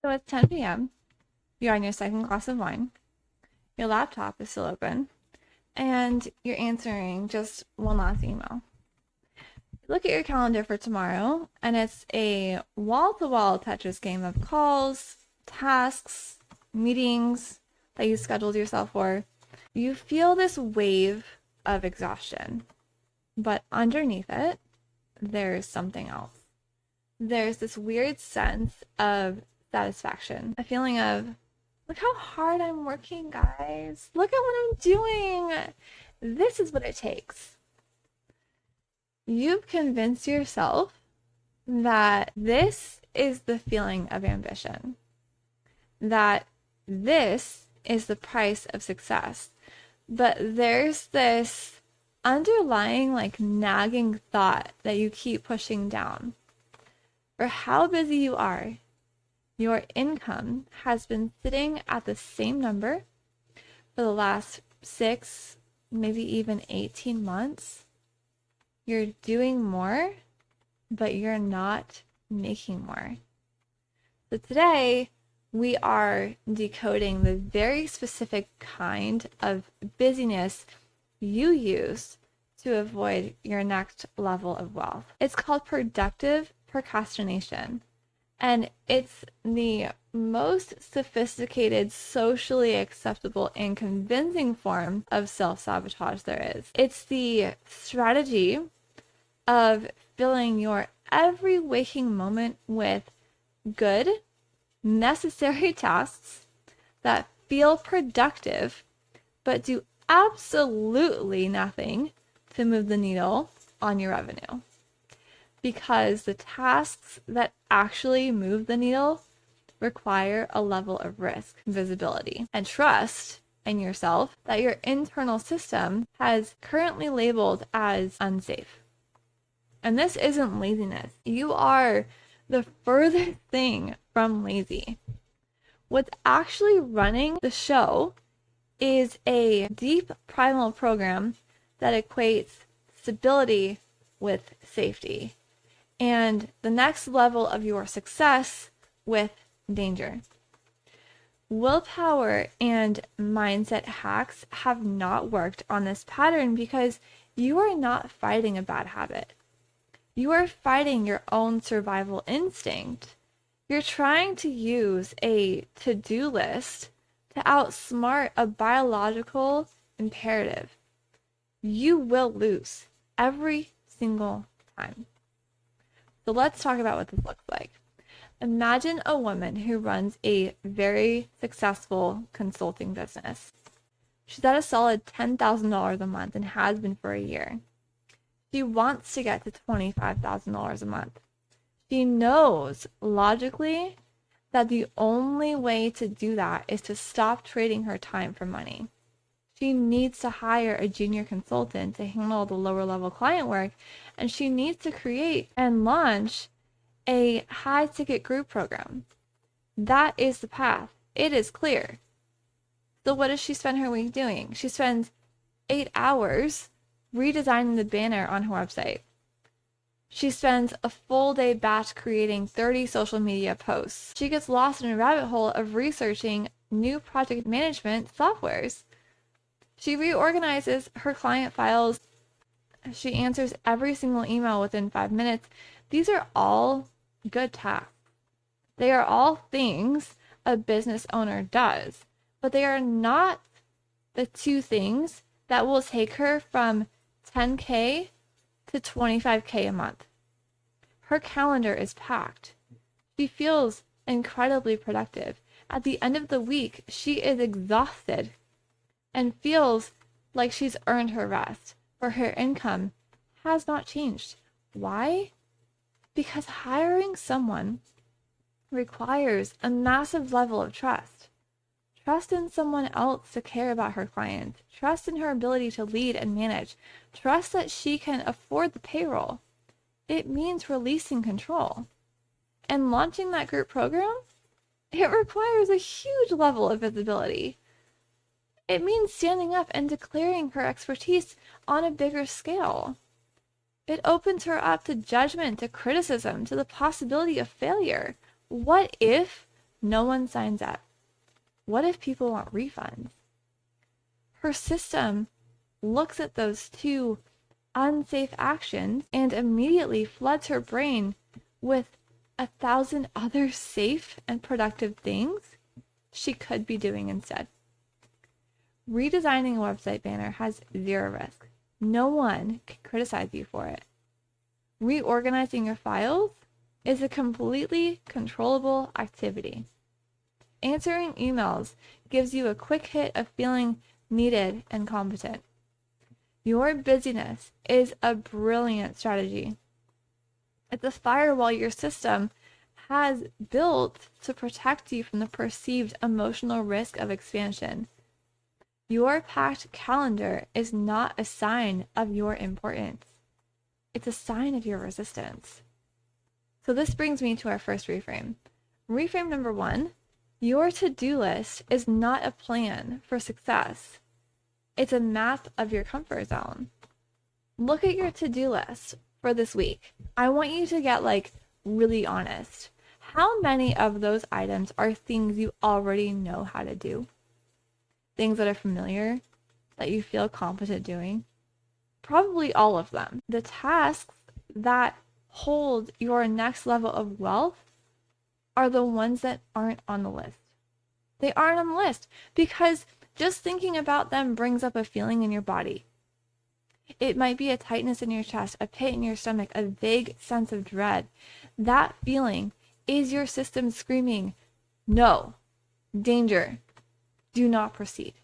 So it's 10 p.m. You're on your second glass of wine. Your laptop is still open. And you're answering just one last email. Look at your calendar for tomorrow, and it's a wall-to-wall Tetris game of calls, tasks, meetings that you scheduled yourself for. You feel this wave of exhaustion, but underneath it, there's something else. There's this weird sense of satisfaction, a feeling of, look how hard I'm working, guys. Look at what I'm doing. This is what it takes. You've convinced yourself that this is the feeling of ambition, that this is the price of success. But there's this underlying, nagging thought that you keep pushing down. For how busy you are, your income has been sitting at the same number for the last 6, maybe even 18 months. You're doing more, but you're not making more. So today, we are decoding the very specific kind of busyness you use to avoid your next level of wealth. It's called productive procrastination. And it's the most sophisticated, socially acceptable, and convincing form of self-sabotage there is. It's the strategy of filling your every waking moment with good, necessary tasks that feel productive, but do absolutely nothing to move the needle on your revenue. Because the tasks that actually move the needle require a level of risk, visibility, and trust in yourself that your internal system has currently labeled as unsafe. And this isn't laziness. You are the furthest thing from lazy. What's actually running the show is a deep primal program that equates stability with safety, and the next level of your success with danger. Willpower and mindset hacks have not worked on this pattern because you are not fighting a bad habit. You are fighting your own survival instinct. You're trying to use a to-do list to outsmart a biological imperative. You will lose every single time. So let's talk about what this looks like. Imagine a woman who runs a very successful consulting business. She's at a solid $10,000 a month and has been for a year. She wants to get to $25,000 a month. She knows logically that the only way to do that is to stop trading her time for money. She needs to hire a junior consultant to handle the lower level client work, and she needs to create and launch a high ticket group program. That is the path. It is clear. So what does she spend her week doing? She spends 8 hours redesigning the banner on her website. She spends a full day batch creating 30 social media posts. She gets lost in a rabbit hole of researching new project management softwares. She reorganizes her client files. She answers every single email within 5 minutes. These are all good tasks. They are all things a business owner does, but they are not the two things that will take her from 10K to 25K a month. Her calendar is packed. She feels incredibly productive. At the end of the week, she is exhausted and feels like she's earned her rest, for her income has not changed. Why? Because hiring someone requires a massive level of trust. Trust in someone else to care about her client. Trust in her ability to lead and manage. Trust that she can afford the payroll. It means releasing control. And launching that group program, it requires a huge level of visibility. It means standing up and declaring her expertise on a bigger scale. It opens her up to judgment, to criticism, to the possibility of failure. What if No one signs up. What if people want refunds? Her system looks at those two unsafe actions and immediately floods her brain with 1,000 other safe and productive things she could be doing instead. Redesigning a website banner has zero risk. No one can criticize you for it. Reorganizing your files is a completely controllable activity. Answering emails gives you a quick hit of feeling needed and competent. Your busyness is a brilliant strategy. It's a firewall your system has built to protect you from the perceived emotional risk of expansion. Your packed calendar is not a sign of your importance. It's a sign of your resistance. So this brings me to our first reframe. Reframe number 1, your to-do list is not a plan for success. It's a map of your comfort zone. Look at your to-do list for this week. I want you to get really honest. How many of those items are things you already know how to do? Things that are familiar, that you feel competent doing? Probably all of them. The tasks that hold your next level of wealth are the ones that aren't on the list. They aren't on the list because just thinking about them brings up a feeling in your body. It might be a tightness in your chest, a pit in your stomach, a vague sense of dread. That feeling is your system screaming, no, danger, do not proceed.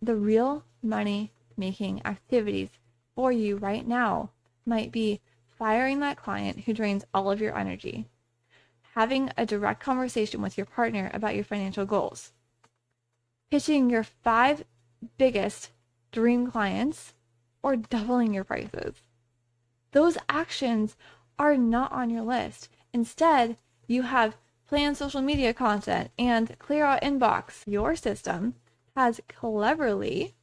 The real money-making activities for you right now might be firing that client who drains all of your energy, having a direct conversation with your partner about your financial goals, pitching your 5 biggest dream clients, or doubling your prices. Those actions are not on your list. Instead, you have planned social media content and clear out inbox. Your system has cleverly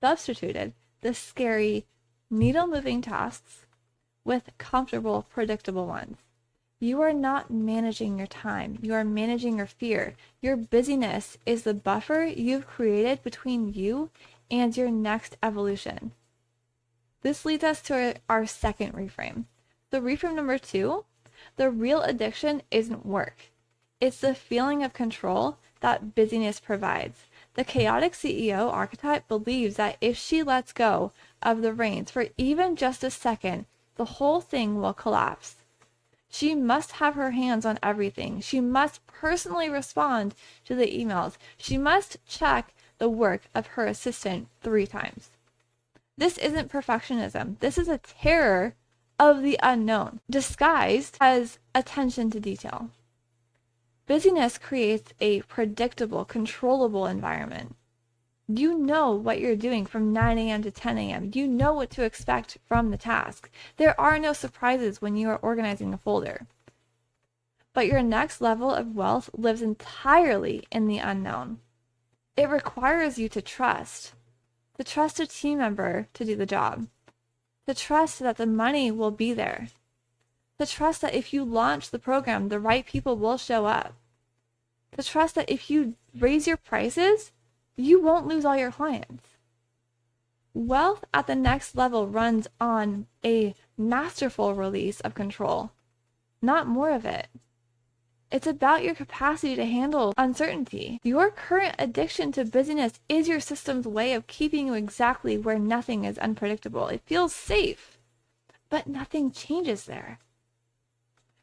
substituted the scary, needle-moving tasks with comfortable, predictable ones. You are not managing your time. You are managing your fear. Your busyness is the buffer you've created between you and your next evolution. This leads us to our second reframe. So reframe number 2, the real addiction isn't work. It's the feeling of control that busyness provides. The chaotic CEO archetype believes that if she lets go of the reins for even just a second, the whole thing will collapse. She must have her hands on everything. She must personally respond to the emails. She must check the work of her assistant 3 times. This isn't perfectionism. This is a terror of the unknown, disguised as attention to detail. Busyness creates a predictable, controllable environment. You know what you're doing from 9 a.m. to 10 a.m. You know what to expect from the task. There are no surprises when you are organizing a folder. But your next level of wealth lives entirely in the unknown. It requires you to trust a team member to do the job, to trust that the money will be there, to trust that if you launch the program, the right people will show up, to trust that if you raise your prices, you won't lose all your clients. Wealth at the next level runs on a masterful release of control, not more of it. It's about your capacity to handle uncertainty. Your current addiction to busyness is your system's way of keeping you exactly where nothing is unpredictable. It feels safe, but nothing changes there.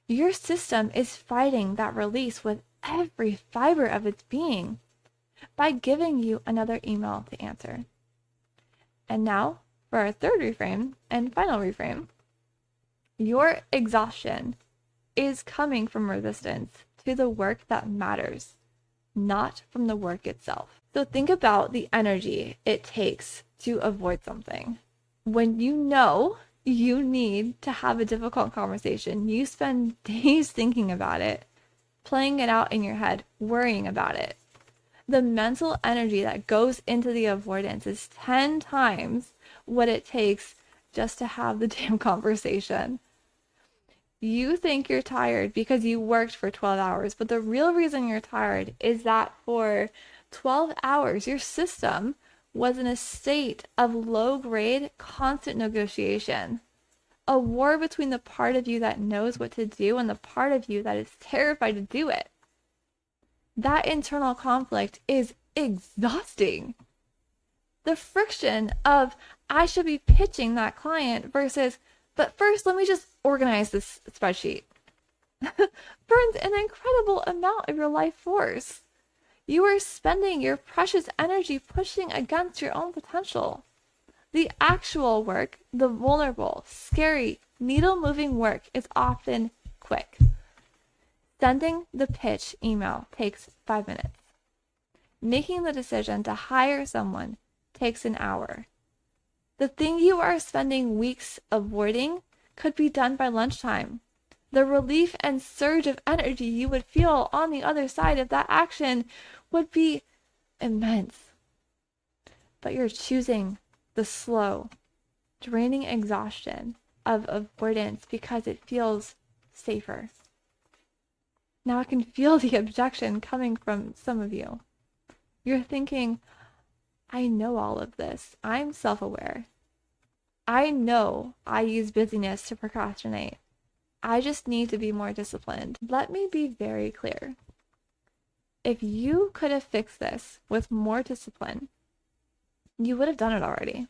Your system is fighting that release with every fiber of its being by giving you another email to answer. And now for our third reframe and final reframe. Your exhaustion is coming from resistance to the work that matters, not from the work itself. So think about the energy it takes to avoid something. When you know you need to have a difficult conversation, you spend days thinking about it, playing it out in your head, worrying about it. The mental energy that goes into the avoidance is 10 times what it takes just to have the damn conversation. You think you're tired because you worked for 12 hours, but the real reason you're tired is that for 12 hours, your system was in a state of low grade, constant negotiation. A war between the part of you that knows what to do and the part of you that is terrified to do it. That internal conflict is exhausting. The friction of I should be pitching that client versus, but first let me just organize this spreadsheet, burns an incredible amount of your life force. You are spending your precious energy pushing against your own potential. The actual work, the vulnerable, scary, needle-moving work is often quick. Sending the pitch email takes 5 minutes. Making the decision to hire someone takes an hour. The thing you are spending weeks avoiding could be done by lunchtime. The relief and surge of energy you would feel on the other side of that action would be immense. But you're choosing the slow, draining exhaustion of avoidance because it feels safer. Now I can feel the objection coming from some of you. You're thinking, I know all of this. I'm self-aware. I know I use busyness to procrastinate. I just need to be more disciplined. Let me be very clear. If you could have fixed this with more discipline, you would have done it already.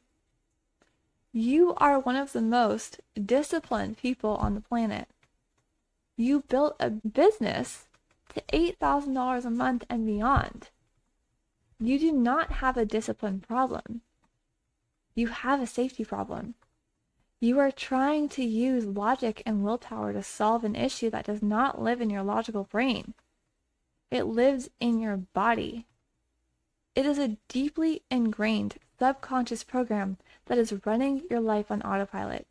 You are one of the most disciplined people on the planet. You built a business to $8,000 a month and beyond. You do not have a discipline problem. You have a safety problem. You are trying to use logic and willpower to solve an issue that does not live in your logical brain. It lives in your body. It is a deeply ingrained subconscious program that is running your life on autopilot.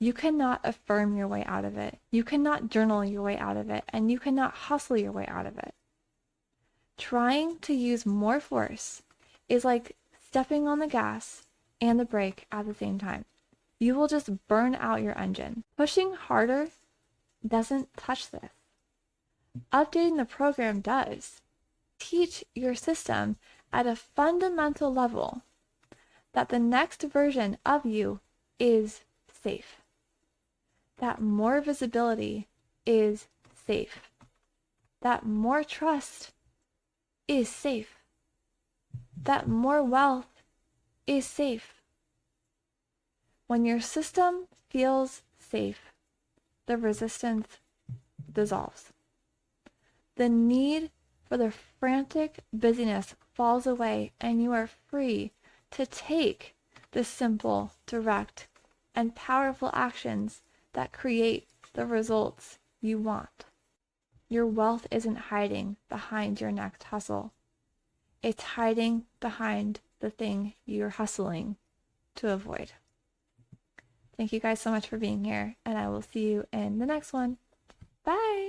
You cannot affirm your way out of it. You cannot journal your way out of it, and you cannot hustle your way out of it. Trying to use more force is like stepping on the gas and the brake at the same time. You will just burn out your engine. Pushing harder doesn't touch this. Updating the program does. Teach your system at a fundamental level that the next version of you is safe. That more visibility is safe. That more trust is safe. That more wealth is safe. When your system feels safe, the resistance dissolves. The need for the frantic busyness falls away, and you are free to take the simple, direct, and powerful actions that create the results you want. Your wealth isn't hiding behind your next hustle. It's hiding behind the thing you're hustling to avoid. Thank you guys so much for being here, and I will see you in the next one. Bye!